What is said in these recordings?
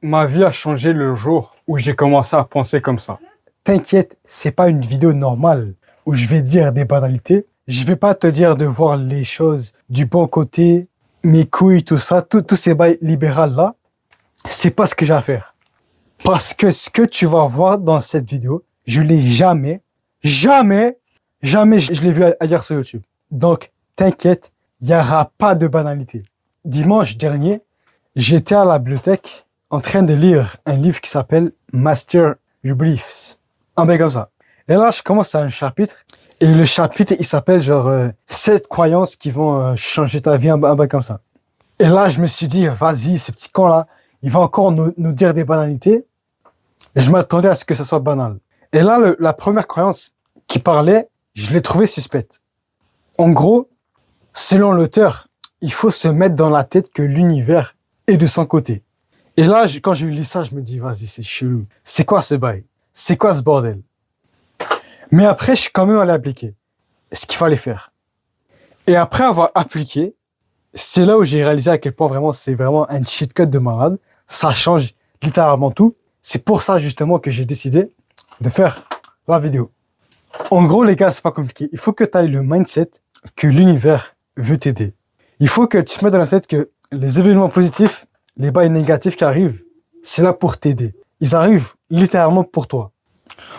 Ma vie a changé le jour où j'ai commencé à penser comme ça. T'inquiète, c'est pas une vidéo normale où je vais dire des banalités. Je vais pas te dire de voir les choses du bon côté, mes couilles, tout ça, tous ces bails libérales là. C'est pas ce que j'ai à faire. Parce que ce que tu vas voir dans cette vidéo, je l'ai jamais, je l'ai vu ailleurs sur YouTube. Donc, t'inquiète, il n'y aura pas de banalité. Dimanche dernier, j'étais à la bibliothèque en train de lire un livre qui s'appelle Master Your Beliefs. Un peu comme ça. Et là, je commence à un chapitre. Et le chapitre, il s'appelle genre 7 croyances qui vont changer ta vie, un peu comme ça. Et là, je me suis dit, vas-y, ce petit con-là, il va encore nous dire des banalités. Et je m'attendais à ce que ça soit banal. Et là, la première croyance qui parlait, je l'ai trouvée suspecte. En gros, selon l'auteur, il faut se mettre dans la tête que l'univers est de son côté. Et là, quand je lis ça, je me dis, vas-y, c'est chelou. C'est quoi ce bail? C'est quoi ce bordel? Mais après, je suis quand même allé appliquer ce qu'il fallait faire. Et après avoir appliqué, c'est là où j'ai réalisé à quel point vraiment, c'est vraiment un cheat code de malade. Ça change littéralement tout. C'est pour ça, justement, que j'ai décidé de faire la vidéo. En gros, les gars, c'est pas compliqué. Il faut que tu ailles le mindset que l'univers veut t'aider. Il faut que tu te mettes dans la tête que les événements positifs, les bails négatifs qui arrivent, c'est là pour t'aider. Ils arrivent littéralement pour toi.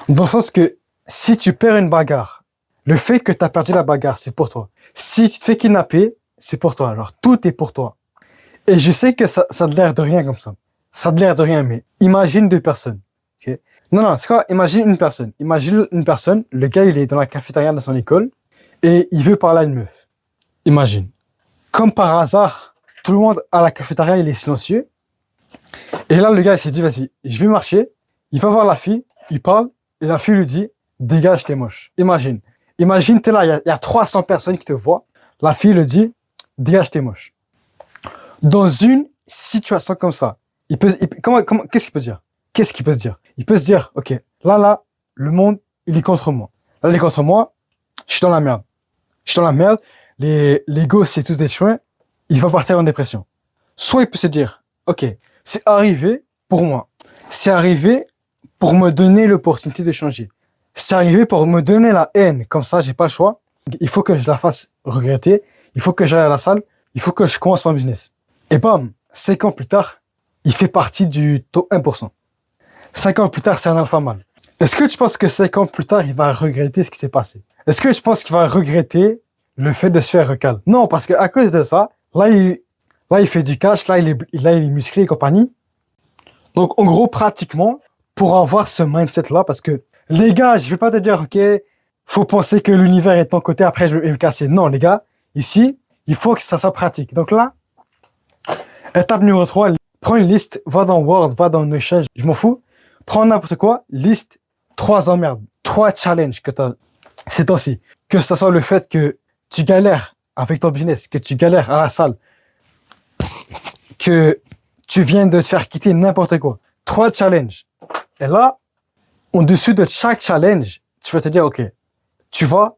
Dans le sens que si tu perds une bagarre, le fait que tu as perdu la bagarre, c'est pour toi. Si tu te fais kidnapper, c'est pour toi. Alors, tout est pour toi. Et je sais que ça a l'air de rien comme ça. Ça a l'air de rien, mais imagine 2 personnes. Okay? Non, c'est quoi? Imagine une personne. Imagine une personne, le gars, il est dans la cafétéria de son école et il veut parler à une meuf. Imagine. Comme par hasard, tout le monde à la cafétéria, il est silencieux. Et là, le gars, il s'est dit, vas-y, je vais marcher. Il va voir la fille, il parle, et la fille lui dit, dégage, t'es moche. Imagine. Imagine, t'es là, il y a 300 personnes qui te voient. La fille le dit, dégage, t'es moche. Dans une situation comme ça, qu'est-ce qu'il peut dire? Qu'est-ce qu'il peut se dire? Il peut se dire, ok, là, le monde, il est contre moi. Là, il est contre moi, je suis dans la merde. Je suis dans la merde, les gosses, c'est tous des chouins, il va partir en dépression. Soit il peut se dire, ok, c'est arrivé pour moi. C'est arrivé pour me donner l'opportunité de changer. C'est arrivé pour me donner la haine. Comme ça, j'ai pas le choix. Il faut que je la fasse regretter. Il faut que j'aille à la salle. Il faut que je commence mon business. Et bam, 5 ans plus tard, il fait partie du top 1%. 5 ans plus tard, c'est un alpha mâle. Est-ce que tu penses que 5 ans plus tard, il va regretter ce qui s'est passé? Est-ce que tu penses qu'il va regretter le fait de se faire recal? Non, parce qu'à cause de ça, là, il fait du cash, là, il est musclé et compagnie. Donc, en gros, pratiquement, pour avoir ce mindset-là, parce que, les gars, je vais pas te dire, ok, faut penser que l'univers est de ton côté, après, je vais me casser. Non, les gars, ici, il faut que ça soit pratique. Donc là, étape numéro 3, prends une liste, va dans Word, va dans Notion, je m'en fous. Prends n'importe quoi, liste 3 emmerdes, 3 challenges que tu as ces temps-ci. Que ce soit le fait que tu galères avec ton business, que tu galères à la salle, que tu viens de te faire quitter n'importe quoi. 3 challenges. Et là, au-dessus de chaque challenge, tu vas te dire, ok, tu vas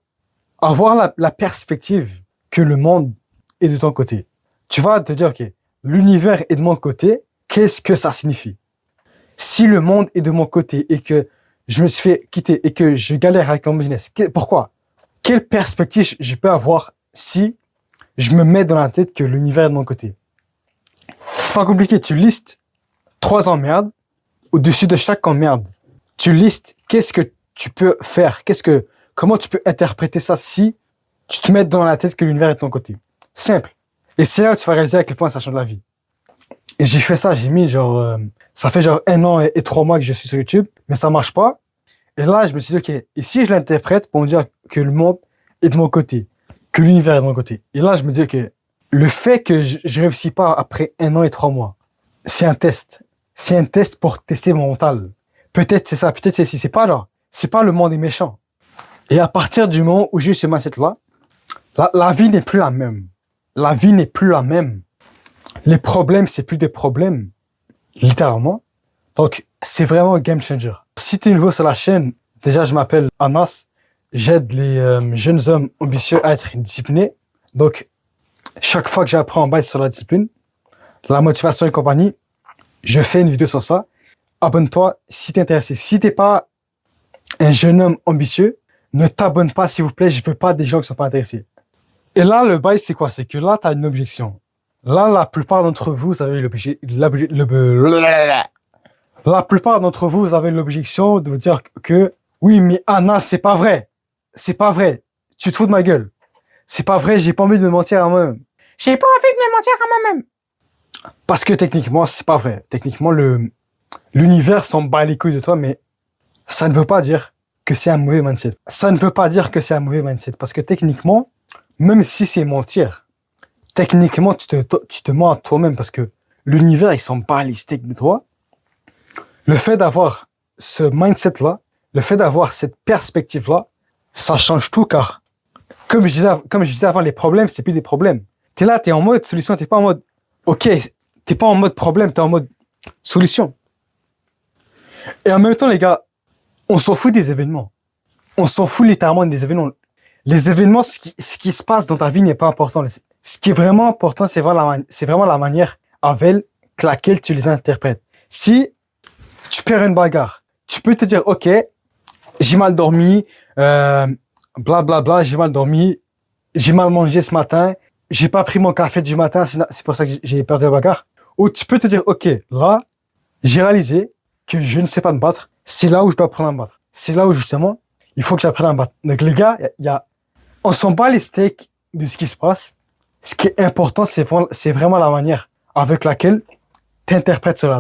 avoir la perspective que le monde est de ton côté. Tu vas te dire, ok, l'univers est de mon côté, qu'est-ce que ça signifie? Si le monde est de mon côté et que je me suis fait quitter et que je galère avec mon business, pourquoi? Quelle perspective je peux avoir si je me mets dans la tête que l'univers est de mon côté? C'est pas compliqué, tu listes 3 emmerdes, au-dessus de chaque emmerde, tu listes qu'est-ce que tu peux faire, comment tu peux interpréter ça si tu te mets dans la tête que l'univers est de ton côté. Simple. Et c'est là où tu vas réaliser à quel point ça change la vie. Et j'ai fait ça, j'ai mis ça fait 1 an et 3 mois que je suis sur YouTube, mais ça marche pas. Et là, je me suis dit, ok, et si je l'interprète pour me dire que le monde est de mon côté, que l'univers est de mon côté. Et là, je me dis, ok, le fait que je réussis pas après 1 an et 3 mois, c'est un test. C'est un test pour tester mon mental. Peut-être c'est ça, peut-être c'est si. C'est pas le monde est méchant. Et à partir du moment où j'ai eu ce mindset-là, la vie n'est plus la même. La vie n'est plus la même. Les problèmes, c'est plus des problèmes. Littéralement. Donc, c'est vraiment un game changer. Si tu es nouveau sur la chaîne, déjà, je m'appelle Anas. J'aide les jeunes hommes ambitieux à être disciplinés. Donc, chaque fois que j'apprends un bail sur la discipline, la motivation et compagnie, Je fais une vidéo sur ça. Abonne-toi si t'es intéressé. Si t'es pas un jeune homme ambitieux, ne t'abonne pas, s'il vous plaît. Je veux pas des gens qui sont pas intéressés. Et là, le bail, c'est quoi? C'est que là, t'as une objection. Là, la plupart d'entre vous, vous avez la plupart d'entre vous, vous avez l'objection de vous dire que oui, mais Anna, c'est pas vrai. C'est pas vrai. Tu te fous de ma gueule. C'est pas vrai, j'ai pas envie de me mentir à moi-même. J'ai pas envie de me mentir à moi-même. Parce que techniquement, c'est pas vrai. Techniquement, l'univers s'en bat les couilles de toi, mais ça ne veut pas dire que c'est un mauvais mindset. Ça ne veut pas dire que c'est un mauvais mindset. Parce que techniquement, même si c'est mentir, techniquement, tu te mens à toi-même parce que l'univers, il s'en bat les steaks de toi. Le fait d'avoir ce mindset-là, le fait d'avoir cette perspective-là, ça change tout car, comme je disais avant, les problèmes, c'est plus des problèmes. T'es là, t'es en mode solution, t'es pas en mode, ok, t'es pas en mode problème, t'es en mode solution. Et en même temps, les gars, on s'en fout des événements. On s'en fout littéralement des événements. Les événements, ce qui se passe dans ta vie n'est pas important. Ce qui est vraiment important, c'est vraiment la manière avec laquelle tu les interprètes. Si tu perds une bagarre, tu peux te dire, ok, j'ai mal dormi, blablabla, j'ai mal dormi, j'ai mal mangé ce matin, j'ai pas pris mon café du matin, c'est pour ça que j'ai perdu la bagarre. Ou tu peux te dire, ok, là, j'ai réalisé que je ne sais pas me battre, c'est là où je dois apprendre à me battre. C'est là où, justement, il faut que j'apprenne à me battre. Donc, les gars, on s'en bat les steaks de ce qui se passe. Ce qui est important, c'est vraiment la manière avec laquelle tu interprètes cela.